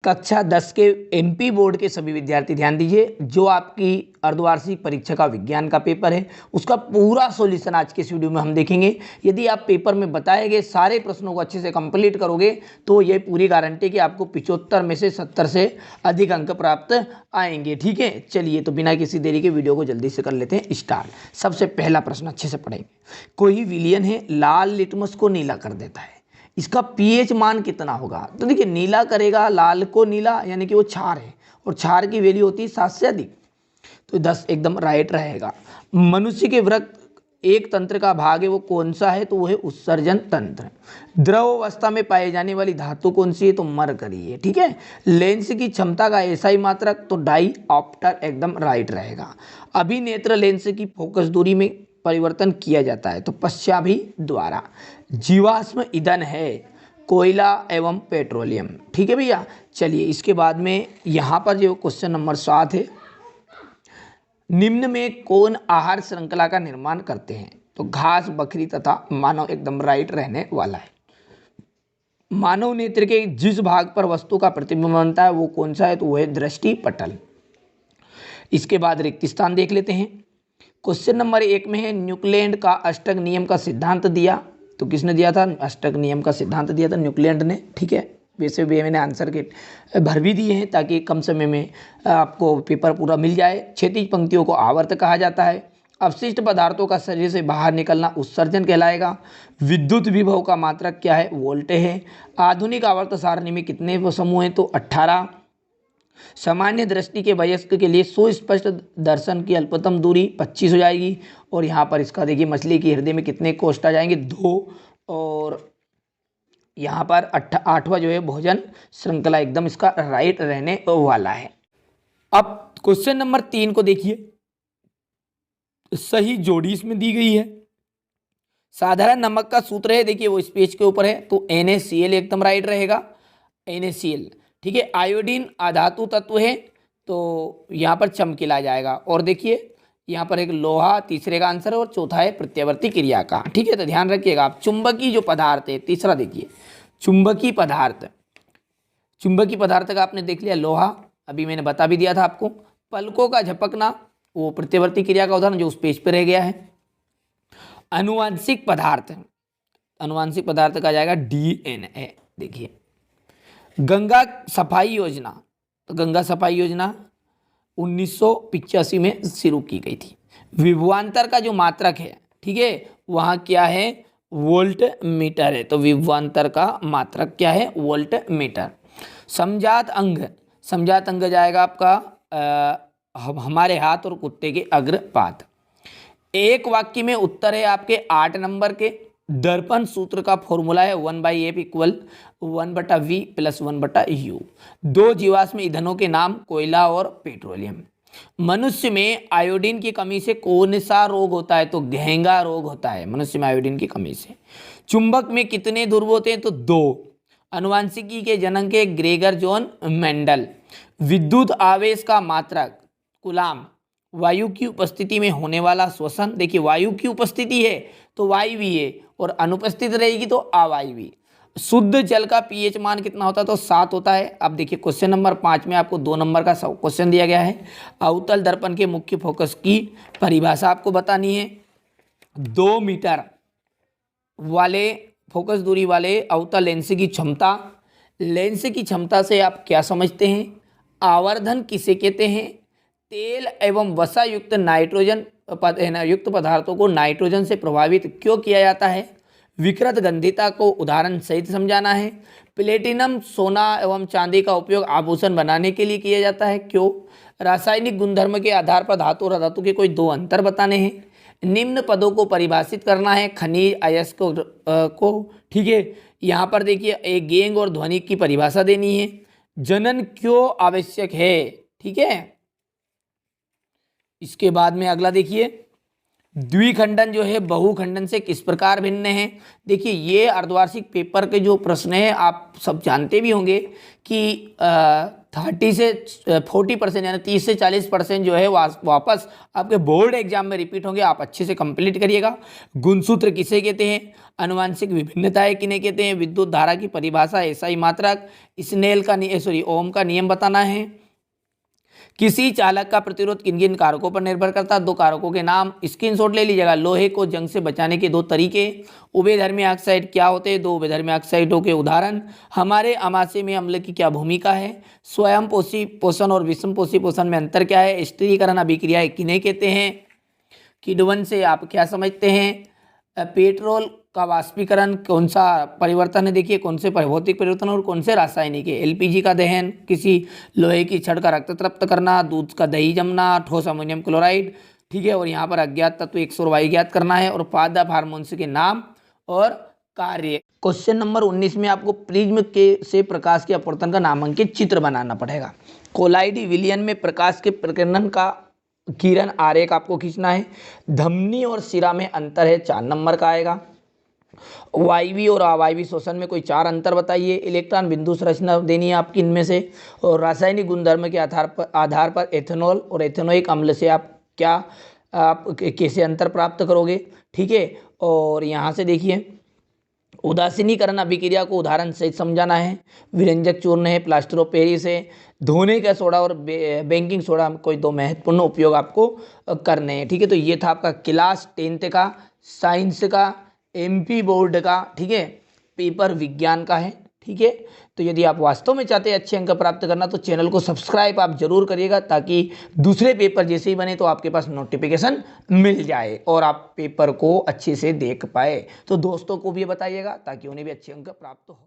कक्षा 10 के MP board के सभी विद्यार्थी ध्यान दीजिए, जो आपकी अर्धवार्षिक परीक्षा का विज्ञान का पेपर है उसका पूरा सॉल्यूशन आज के इस वीडियो में हम देखेंगे। यदि आप पेपर में बताए गए सारे प्रश्नों को अच्छे से कंप्लीट करोगे तो ये पूरी गारंटी है कि आपको 75 में से 70 से अधिक अंक प्राप्त आएंगे। ठीक है, चलिए तो बिना किसी देरी के वीडियो को जल्दी से कर लेते हैं स्टार्ट। सबसे पहला प्रश्न अच्छे से पढ़ेंगे। कोई विलयन है लाल लिटमस को नीला कर देता है, इसका पीएच मान कितना होगा? तो देखिए, नीला करेगा लाल को नीला, यानी कि वो क्षार है और क्षार की वैल्यू होती है 7 से अधिक, तो 10 एकदम राइट रहेगा। मनुष्य के वृक्क एक तंत्र का भाग है, वो कौन सा है? तो वो है उत्सर्जन तंत्र। द्रव अवस्था में पाई जाने वाली धातु कौन सी है? तो मरकरी है। ठीक है, लेंस की क्षमता का एसआई मात्रक तो डाई ऑप्टर एकदम राइट रहेगा। अभिनेत्र लेंस की फोकस दूरी में परिवर्तन किया जाता है तो पश्चाभि द्वारा। जीवाश्म ईंधन है कोयला एवं पेट्रोलियम। ठीक है भैया, चलिए इसके बाद में यहाँ पर जो क्वेश्चन नंबर 7 है, निम्न में कौन आहार श्रृंखला का निर्माण करते हैं? तो घास, बकरी तथा मानव एकदम राइट रहने वाला है। मानव नेत्र के जिस भाग पर वस्तु का प्रतिबिंब बनता है वो कौन सा है? तो वह है दृष्टि पटल। इसके बाद रिक्त स्थान देख लेते हैं। क्वेश्चन नंबर 1 में है न्यूक्लियेंट का अष्टक नियम का सिद्धांत दिया, तो किसने दिया था? अष्टक नियम का सिद्धांत दिया था न्यूक्लियेंट ने। ठीक है, वैसे भी मैंने आंसर के भर भी दिए हैं ताकि कम समय में आपको पेपर पूरा मिल जाए। क्षैतिज पंक्तियों को आवर्त कहा जाता है। अवशिष्ट पदार्थों का शरीर से बाहर निकलना उत्सर्जन कहलाएगा। विद्युत विभव का मात्रक क्या है? वोल्ट है। आधुनिक आवर्त सारणी में कितने समूह हैं? तो 18। सामान्य दृष्टि के वयस्क के लिए सुस्पष्ट दर्शन की अल्पतम दूरी 25 हो जाएगी। और यहाँ पर इसका देखिए, मछली के हृदय में कितने कोष्ठ आ जाएंगे? 2। और यहाँ पर 8वां जो है भोजन श्रृंखला एकदम इसका राइट रहने वाला है। अब क्वेश्चन नंबर 3 को देखिए, सही जोड़ी इसमें दी गई है। साधारण नमक का सूत्र है, देखिए वो इस पेज के ऊपर है, तो NaCl एकदम राइट रहेगा। NaCl। ठीक है, आयोडीन अधातु तत्व है तो यहाँ पर चमकीला आ जाएगा। और देखिए यहाँ पर एक लोहा तीसरे का आंसर है और चौथा है प्रत्यावर्ती क्रिया का। ठीक है, तो ध्यान रखिएगा आप। चुंबकीय जो पदार्थ है, तीसरा देखिए चुंबकीय पदार्थ। चुंबकीय पदार्थ का आपने देख लिया लोहा, अभी मैंने बता भी दिया था आपको। पलकों का झपकना वो प्रत्यावर्ती क्रिया का उदाहरण जो उस पेज पर रह गया है। अनुवांशिक पदार्थ, अनुवांशिक पदार्थ का जाएगा DNA। देखिए गंगा सफाई योजना, तो गंगा सफाई योजना 1985 में शुरू की गई थी। विभवांतर का जो मात्रक है, ठीक है, वहाँ क्या है? वोल्ट मीटर है। तो विभवांतर का मात्रक क्या है? Volt meter. समजात अंग, समजात अंग जाएगा आपका हमारे हाथ और कुत्ते के अग्रपात। एक वाक्य में उत्तर है आपके 8 नंबर के। दर्पण सूत्र का फॉर्मूला है 1/f = 1/v + 1/u। 2 जीवाश्म ईंधनों के नाम कोयला और पेट्रोलियम। मनुष्य में आयोडीन की कमी से कौन सा रोग होता है? तो घेंगा रोग होता है मनुष्य में आयोडीन की कमी से। चुंबक में कितने ध्रुव होते हैं? तो 2। अनुवांशिकी के जनक के ग्रेगर जॉन मेंडल। विद्युत आवेश का मात्रक कूलाम। वायु की उपस्थिति में होने वाला श्वसन, देखिए वायु की उपस्थिति है तो वायवी है और अनुपस्थित रहेगी तो अवायवी। शुद्ध जल का पीएच मान कितना होता है? तो 7 होता है। अब देखिए क्वेश्चन नंबर 5 में आपको 2 नंबर का क्वेश्चन दिया गया है। अवतल दर्पण के मुख्य फोकस की परिभाषा आपको बतानी है। 2 मीटर वाले फोकस दूरी वाले अवतल लेंस की क्षमता। लेंस की क्षमता से आप क्या समझते हैं? आवर्धन किसे कहते हैं? तेल एवं वसा युक्त नाइट्रोजन युक्त पदार्थों को नाइट्रोजन से प्रभावित क्यों किया जाता है? विकृत गंधिता को उदाहरण सहित समझाना है। प्लेटिनम, सोना एवं चांदी का उपयोग आभूषण बनाने के लिए किया जाता है, क्यों? रासायनिक गुणधर्म के आधार पर धातु और अधातु के कोई 2 अंतर बताने हैं। निम्न पदों को परिभाषित करना है, खनिज अयस्क को। ठीक है, यहाँ पर देखिए एक गेंग और ध्वनि की परिभाषा देनी है। जनन क्यों आवश्यक है? ठीक है, इसके बाद में अगला देखिए, द्विखंडन जो है बहुखंडन से किस प्रकार भिन्न है। देखिए ये अर्धवार्षिक पेपर के जो प्रश्न हैं आप सब जानते भी होंगे कि 30 से 40% यानी 30 से 40% जो है वापस आपके बोर्ड एग्जाम में रिपीट होंगे। आप अच्छे से कंप्लीट करिएगा। गुणसूत्र किसे कहते हैं, अनुवांशिक विभिन्नताएं किन्हें कहते हैं, विद्युत धारा की परिभाषा, एसआई मात्रक, स्नेल का ओम का नियम बताना है, किसी चालक का प्रतिरोध किन किन कारकों पर निर्भर करता है, 2 कारकों के नाम, स्क्रीनशॉट ले लीजिएगा। लोहे को जंग से बचाने के 2 तरीके, उभयधर्मी ऑक्साइड क्या होते हैं, 2 उभयधर्मी ऑक्साइडों के उदाहरण, हमारे अमाशय में अम्ल की क्या भूमिका है, स्वयं पोषी पोषण और विषम पोषी पोषण में अंतर क्या है, स्थिरीकरण अभिक्रियाएं किन्हें कहते हैं, किण्वन से आप क्या समझते हैं, पेट्रोल का वाष्पीकरण कौन सा परिवर्तन है, देखिए कौन से भौतिक परिवर्तन और कौन से रासायनिक है, एलपीजी का दहन, किसी लोहे की छड़ का रक्त तृप्त करना, दूध का दही जमना, ठोस अमोनियम क्लोराइड, ठीक है। और यहाँ पर अज्ञात तत्व X और Y ज्ञात करना है, और पादप हार्मोन्स के नाम और कार्य। क्वेश्चन नंबर 19 में आपको प्रिज्म के से प्रकाश के अपवर्तन का नामांकित चित्र बनाना पड़ेगा। कोलाइडी विलयन में प्रकाश के प्रकीर्णन का किरण आरेख आपको खींचना है। धमनी और सिरा में अंतर है, 4 नंबर का आएगा। वायवी और अवायवी शोषण में कोई 4 अंतर बताइए। इलेक्ट्रॉन बिंदु संरचना देनी है आपकी इनमें से। और रासायनिक गुणधर्म के आधार पर एथेनॉल और एथेनोइक अम्ल से आप कैसे अंतर प्राप्त करोगे, ठीक है। और यहाँ से देखिए उदासीनीकरण अभिक्रिया को उदाहरण से समझाना है। विरंजक चूर्ण है, प्लास्टर ऑफ पेरिस है, धोने का सोडा और बेकिंग सोडा, कोई 2 महत्वपूर्ण उपयोग आपको करने हैं, ठीक है। तो ये था आपका क्लास 10th का साइंस का एमपी बोर्ड का, ठीक है, पेपर विज्ञान का है, ठीक है। तो यदि आप वास्तव में चाहते हैं अच्छे अंक प्राप्त करना तो चैनल को सब्सक्राइब आप जरूर करिएगा, ताकि दूसरे पेपर जैसे ही बने तो आपके पास नोटिफिकेशन मिल जाए और आप पेपर को अच्छे से देख पाए। तो दोस्तों को भी बताइएगा ताकि उन्हें भी अच्छे अंक प्राप्त हो।